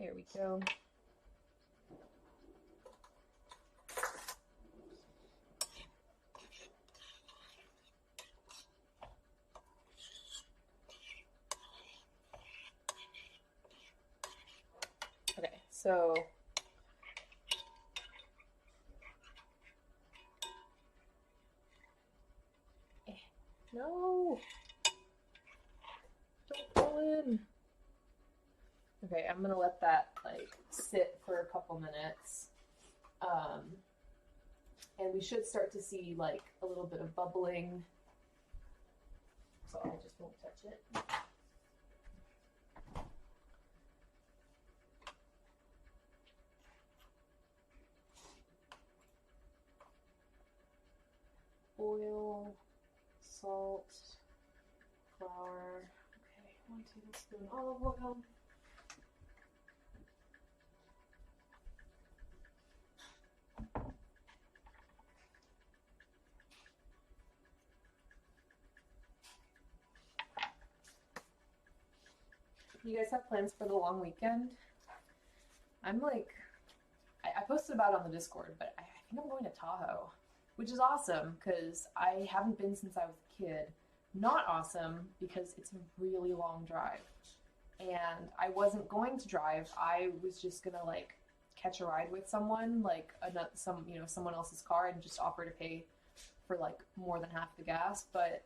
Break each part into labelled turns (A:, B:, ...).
A: There we go. Okay, so no, don't fall in. Okay, I'm gonna let that like sit for a couple minutes. And we should start to see like a little bit of bubbling. So I just won't touch it. Oil, salt, flour. Okay, 1 tablespoon olive oil. You guys have plans for the long weekend? I'm like, I posted about it on the Discord, but I think I'm going to Tahoe, which is awesome because I haven't been since I was a kid. Not awesome because it's a really long drive. And I wasn't going to drive. I was just gonna like catch a ride with someone, like someone else's car, and just offer to pay for like more than half the gas. But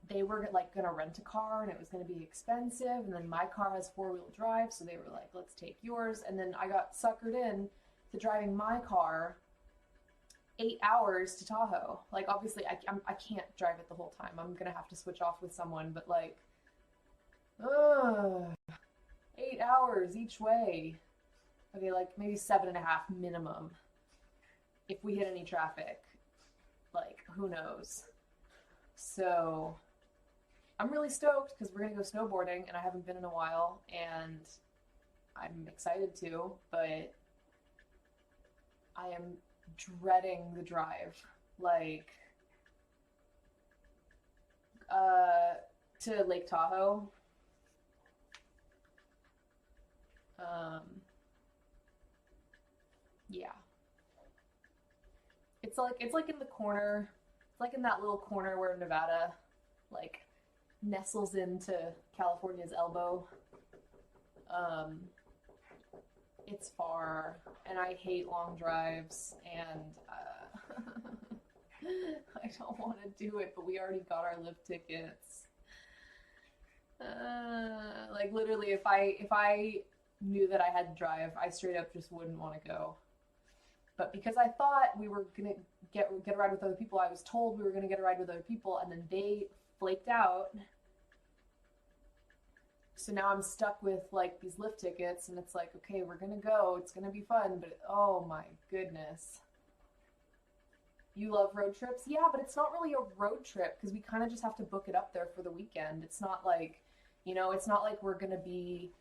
A: they were like gonna rent a car and it was gonna be expensive, and then my car has 4-wheel drive, so they were like, let's take yours. And then I got suckered in to driving my car 8 hours to Tahoe. Like obviously I can't drive it the whole time. I'm gonna have to switch off with someone, but like 8 hours each way. Okay, like maybe 7.5 minimum if we hit any traffic. Like who knows. So I'm really stoked because we're gonna go snowboarding, and I haven't been in a while, and I'm excited to, but I am dreading the drive. Like, to Lake Tahoe. Yeah. It's like in the corner. It's like in that little corner where Nevada, like, nestles into California's elbow. It's far, and I hate long drives, and I don't want to do it, but we already got our lift tickets. Like literally, if I knew that I had to drive, I straight up just wouldn't want to go. But because I thought we were gonna get a ride with other people, I was told we were gonna get a ride with other people, and then they flaked out. So now I'm stuck with like these lift tickets, and it's like, okay, we're gonna go. It's gonna be fun, but oh my goodness. You love road trips? Yeah, but it's not really a road trip because we kind of just have to book it up there for the weekend. It's not like, it's not like we're gonna be.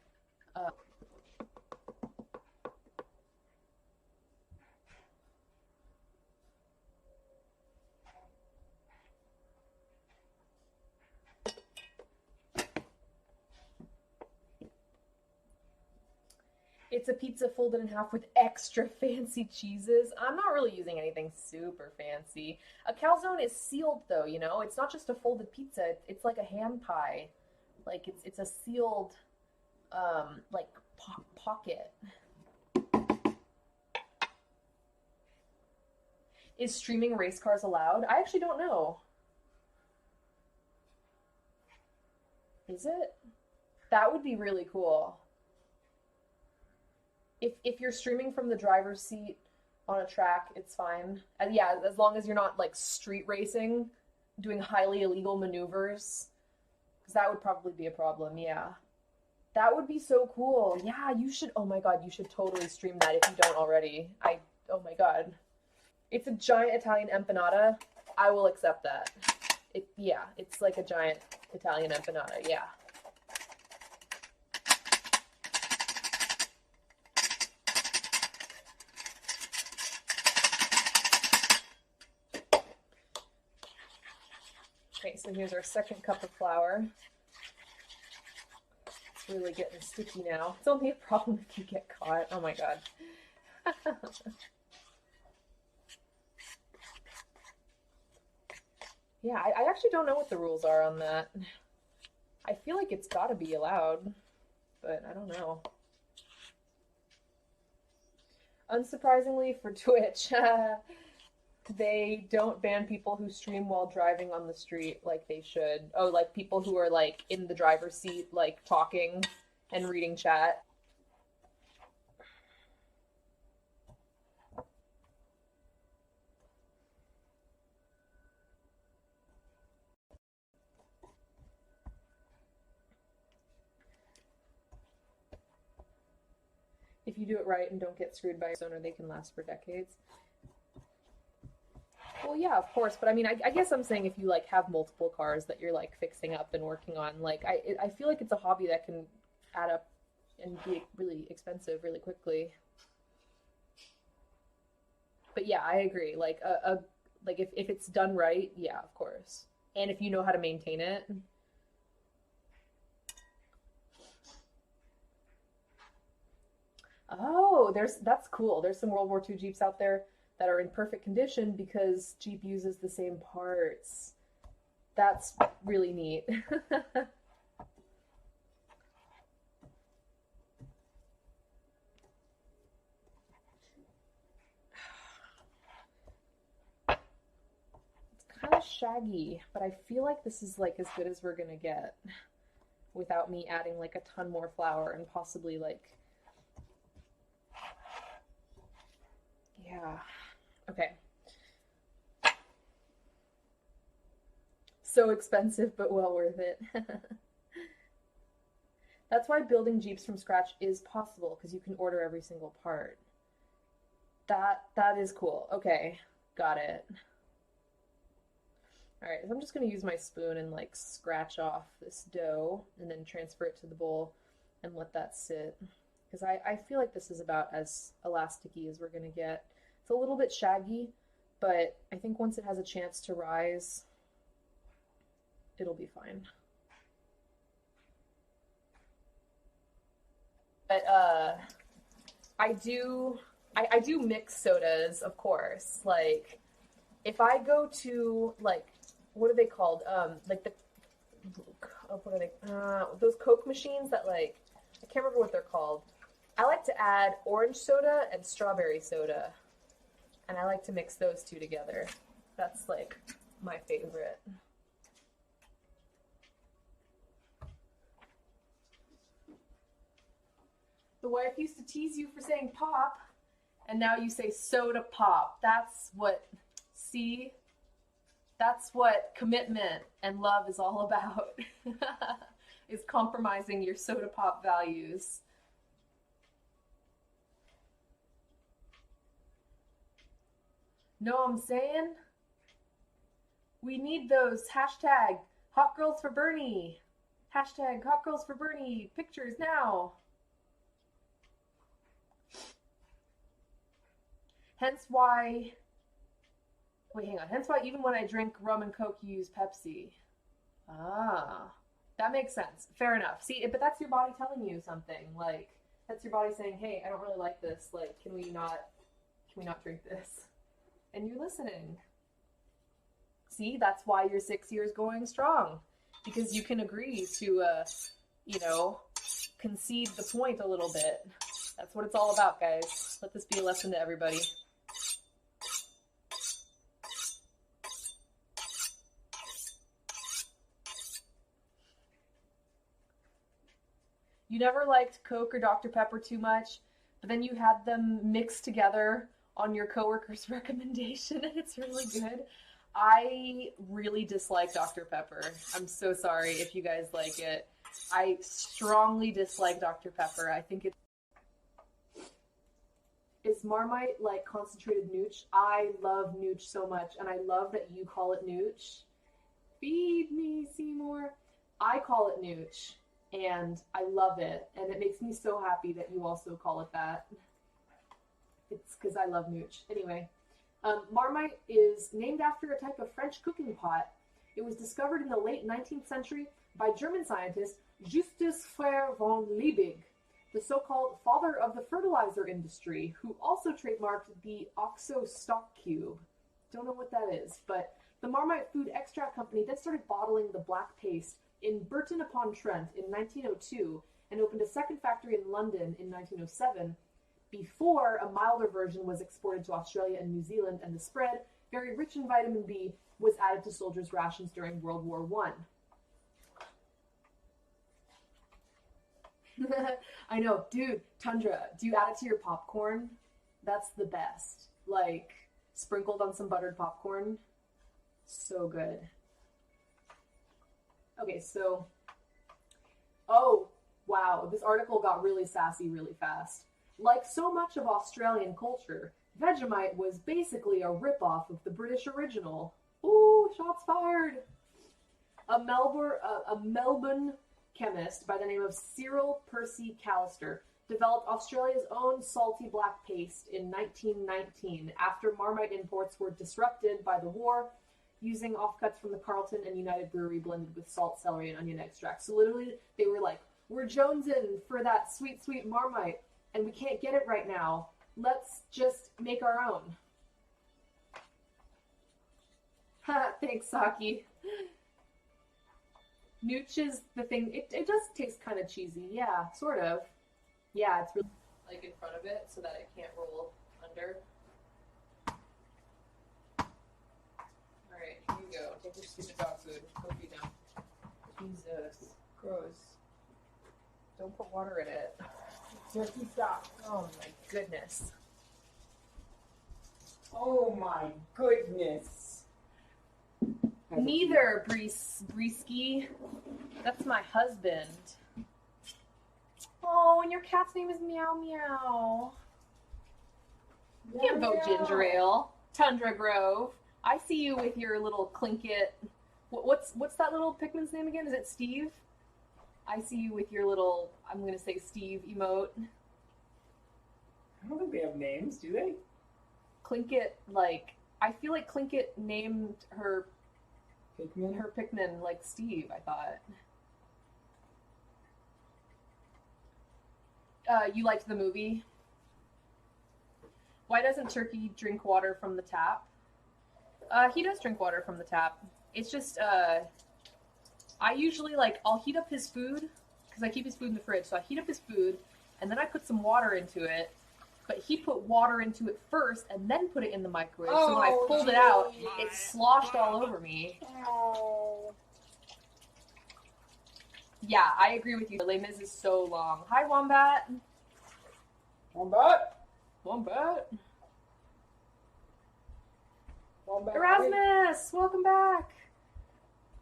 A: It's a pizza folded in half with extra fancy cheeses. I'm not really using anything super fancy. A calzone is sealed though, It's not just a folded pizza. It's like a hand pie. Like it's a sealed like pocket. Is streaming race cars allowed? I actually don't know. Is it? That would be really cool. If you're streaming from the driver's seat on a track, it's fine. And yeah, as long as you're not like street racing, doing highly illegal maneuvers, because that would probably be a problem. Yeah, that would be so cool. Yeah, you should. Oh my god, you should totally stream that if you don't already. Oh my god, it's a giant Italian empanada. I will accept that. Yeah, it's like a giant Italian empanada. Yeah. Okay, so here's our second cup of flour. It's really getting sticky now. It's only a problem if you get caught. Oh my god. Yeah, I actually don't know what the rules are on that. I feel like it's gotta be allowed, but I don't know. Unsurprisingly for Twitch, they don't ban people who stream while driving on the street like they should. Oh, like people who are like in the driver's seat, like talking and reading chat. If you do it right and don't get screwed by your owner, they can last for decades. Well, yeah, of course, but I mean, I guess I'm saying if you like have multiple cars that you're like fixing up and working on, like I feel like it's a hobby that can add up and be really expensive really quickly. But yeah, I agree. Like if it's done right, yeah, of course. And if you know how to maintain it. Oh, that's cool. There's some World War II Jeeps out there that are in perfect condition because Jeep uses the same parts. That's really neat. It's kind of shaggy, but I feel like this is like as good as we're gonna get without me adding like a ton more flour and possibly like, yeah. Okay. So expensive, but well worth it. That's why building Jeeps from scratch is possible, because you can order every single part. That is cool. Okay, got it. All right, so I'm just gonna use my spoon and like scratch off this dough and then transfer it to the bowl and let that sit. Because I feel like this is about as elasticy as we're gonna get. It's a little bit shaggy, but I think once it has a chance to rise, it'll be fine. But I do mix sodas, of course. Like if I go to like what are they called? Like the what are they? Those Coke machines that like I can't remember what they're called. I like to add orange soda and strawberry soda, and I like to mix those two together. That's like my favorite. The wife used to tease you for saying pop, and now you say soda pop. That's what, see? That's what commitment and love is all about. Is compromising your soda pop values. Know what I'm saying? We need those hashtag hot girls for Bernie. Hashtag hot girls for Bernie pictures now. Hence why, wait, hang on. Hence why even when I drink rum and Coke, you use Pepsi. Ah, that makes sense. Fair enough. See, but that's your body telling you something. Like, that's your body saying, hey, I don't really like this. Like, can we not drink this? And you're listening. See, that's why you're 6 years going strong. Because you can agree to, concede the point a little bit. That's what it's all about, guys. Let this be a lesson to everybody. You never liked Coke or Dr. Pepper too much, but then you had them mixed together on your coworker's recommendation, and it's really good. I really dislike Dr. Pepper. I'm so sorry if you guys like it. I strongly dislike Dr. Pepper. I think it's Marmite like concentrated nooch. I love nooch so much, and I love that you call it nooch. Feed me, Seymour. I call it nooch, and I love it, and it makes me so happy that you also call it that. It's because I love nooch. Anyway, Marmite is named after a type of French cooking pot. It was discovered in the late 19th century by German scientist
B: Justus Frere von Liebig, the so-called father of the fertilizer industry, who also trademarked the OXO stock cube. Don't know what that is, but the Marmite Food Extract Company then started bottling the black paste in Burton-upon-Trent in 1902 and opened a second factory in London in 1907 before a milder version was exported to Australia and New Zealand, and the spread, very rich in vitamin B, was added to soldiers' rations during World War I. I know, dude, Tundra, do you add it to your popcorn? That's the best. Like, sprinkled on some buttered popcorn. So good. Okay, so, oh, wow, this article got really sassy really fast. Like so much of Australian culture, Vegemite was basically a ripoff of the British original. Ooh, shots fired! A Melbourne chemist by the name of Cyril Percy Callister developed Australia's own salty black paste in 1919 after Marmite imports were disrupted by the war, using offcuts from the Carlton and United Brewery blended with salt, celery, and onion extract. So literally, they were like, we're jonesing for that sweet, sweet Marmite, and we can't get it right now. Let's just make our own. Ha, thanks, Saki. Nooch is the thing. It does taste kind of cheesy. Yeah, sort of. Yeah, it's really like in front of it so that it can't roll under. Alright, here you go. Take your stupid dog food. Go feed him. Jesus. Gross. Don't put water in it.
C: Jesse, stop.
B: Oh my goodness.
C: Oh my goodness.
A: Neither, Breesky. That's my husband. Oh, and your cat's name is Meow Meow. You can't vote ginger ale. Tundra Grove. I see you with your little Clinket. What's that little Pikmin's name again? Is it Steve? I see you with your little, I'm going to say Steve emote.
C: I don't think they have names, do they?
A: Clinket, like, I feel like Clinket named her
C: Pikmin?
A: her Pikmin like Steve, I thought. You liked the movie? Why doesn't Turkey drink water from the tap? He does drink water from the tap. It's just, I usually, like, I'll heat up his food, because I keep his food in the fridge, so I heat up his food, and then I put some water into it, but he put water into it first, and then put it in the microwave, so when I pulled it out, it sloshed all over me.
C: Oh.
A: Yeah, I agree with you. Les Mis is so long. Hi, Wombat.
C: Wombat?
A: Wombat.
C: Wombat.
A: Erasmus, welcome back.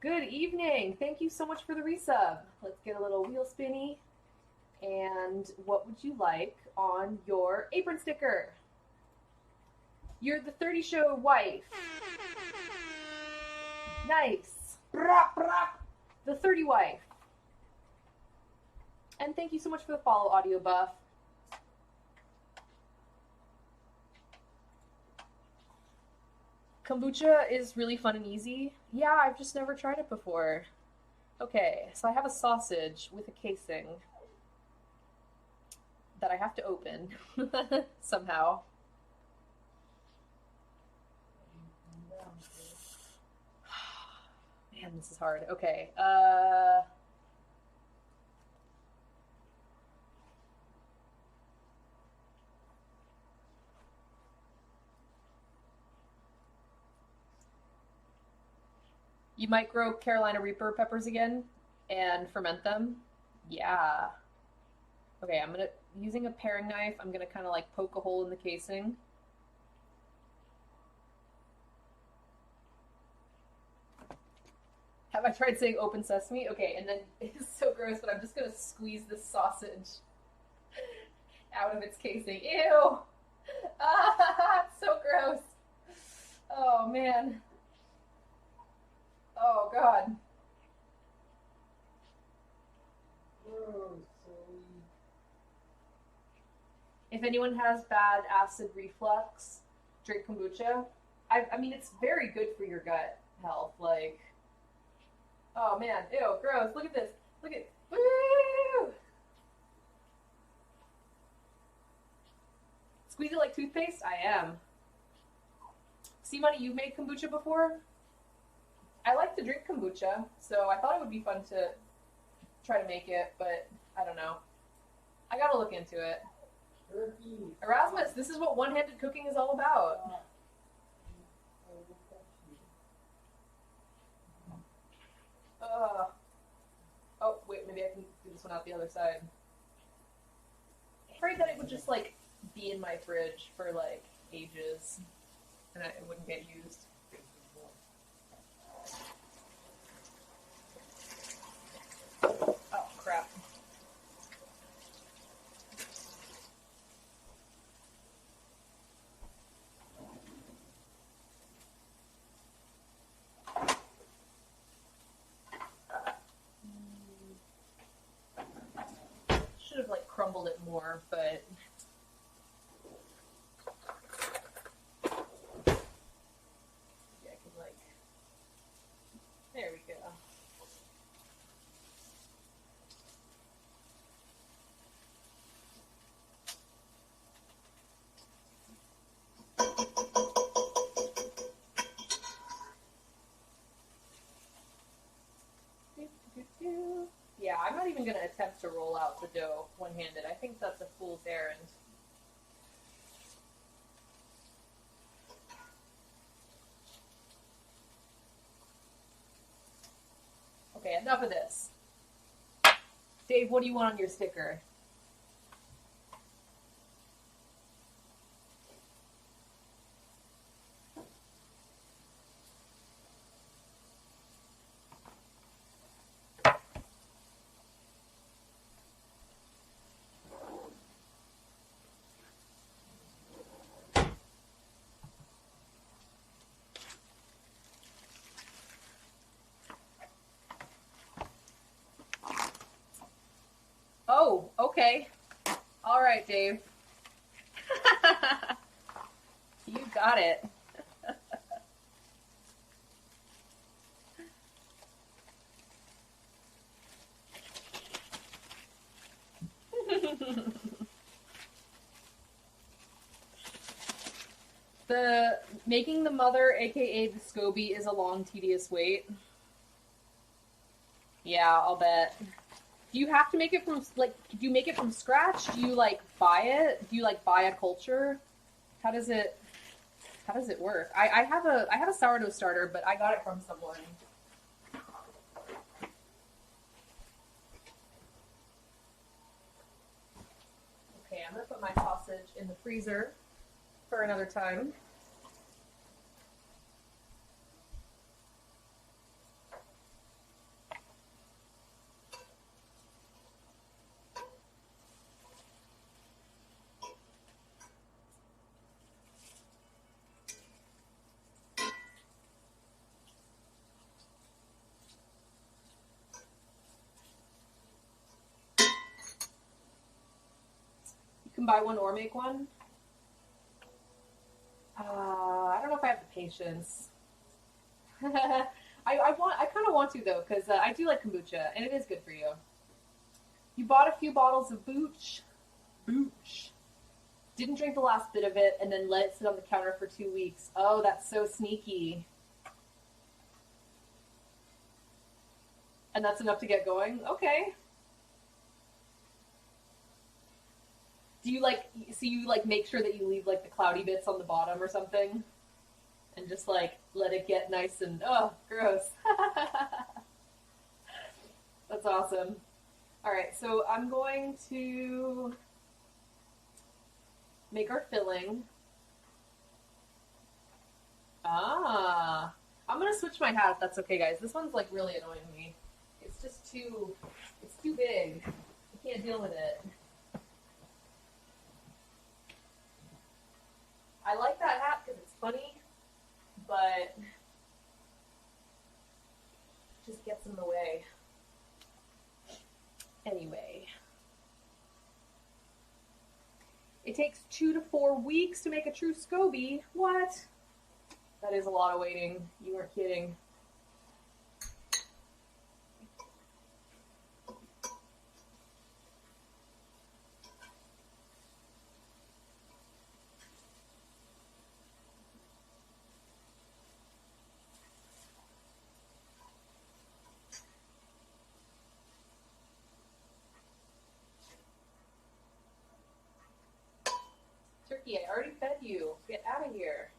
A: Good evening. Thank you so much for the resub. Let's get a little wheel spinny. And what would you like on your apron sticker? You're the 30 show wife. Nice.
C: Brap, brap.
A: The 30 wife. And thank you so much for the follow, Audio Buff. Kombucha is really fun and easy. Yeah, I've just never tried it before. Okay, so I have a sausage with a casing that I have to open somehow. Man, this is hard. Okay, you might grow Carolina Reaper peppers again and ferment them. Yeah. Okay, using a paring knife, I'm gonna kind of like poke a hole in the casing. Have I tried saying open sesame? Okay, and then it's so gross, but I'm just gonna squeeze this sausage out of its casing. Ew! Ah, it's so gross. Oh man. Oh god. If anyone has bad acid reflux, drink kombucha. I mean, it's very good for your gut health. Like, oh man, ew, gross. Look at this. Look at, Woo! Squeeze it like toothpaste? I am. See, Money, you've made kombucha before? I like to drink kombucha, so I thought it would be fun to try to make it, but I don't know. I gotta look into it.
C: Turkey.
A: Erasmus, this is what one-handed cooking is all about. Oh, wait, maybe I can do this one out the other side. I'm afraid that it would just, like, be in my fridge for, like, ages, and it wouldn't get used. Oh, crap. Should have, like, crumbled it more, but... maybe I can, like... there we go. Yeah, I'm not even going to attempt to roll out the dough one-handed. I think that's a fool's errand. Okay, enough of this. Dave, what do you want on your sticker? Oh, okay. All right, Dave. You got it. Making the mother, aka the SCOBY, is a long, tedious wait. Yeah, I'll bet. Do you have to make it from, like, do you make it from scratch? Do you, like, buy it? Do you, like, buy a culture? How does it work? I have a sourdough starter, but I got it from someone. Okay, I'm gonna put my sausage in the freezer for another time. You can buy one or make one. I don't know if I have the patience. I kind of want to though, because I do like kombucha, and it is good for you. You bought a few bottles of booch. Booch. Didn't drink the last bit of it, and then let it sit on the counter for 2 weeks. Oh, that's so sneaky. And that's enough to get going? Okay. Do you make sure that you leave like the cloudy bits on the bottom or something? And just like let it get nice and, oh, gross. That's awesome. All right, so I'm going to make our filling. I'm gonna switch my hat if that's okay, guys. This one's like really annoying me. It's just too big. I can't deal with it. I like that hat because it's funny, but it just gets in the way. Anyway. It takes 2 to 4 weeks to make a true SCOBY. What? That is a lot of waiting. You weren't kidding. turkey. I already fed you. Get out of here.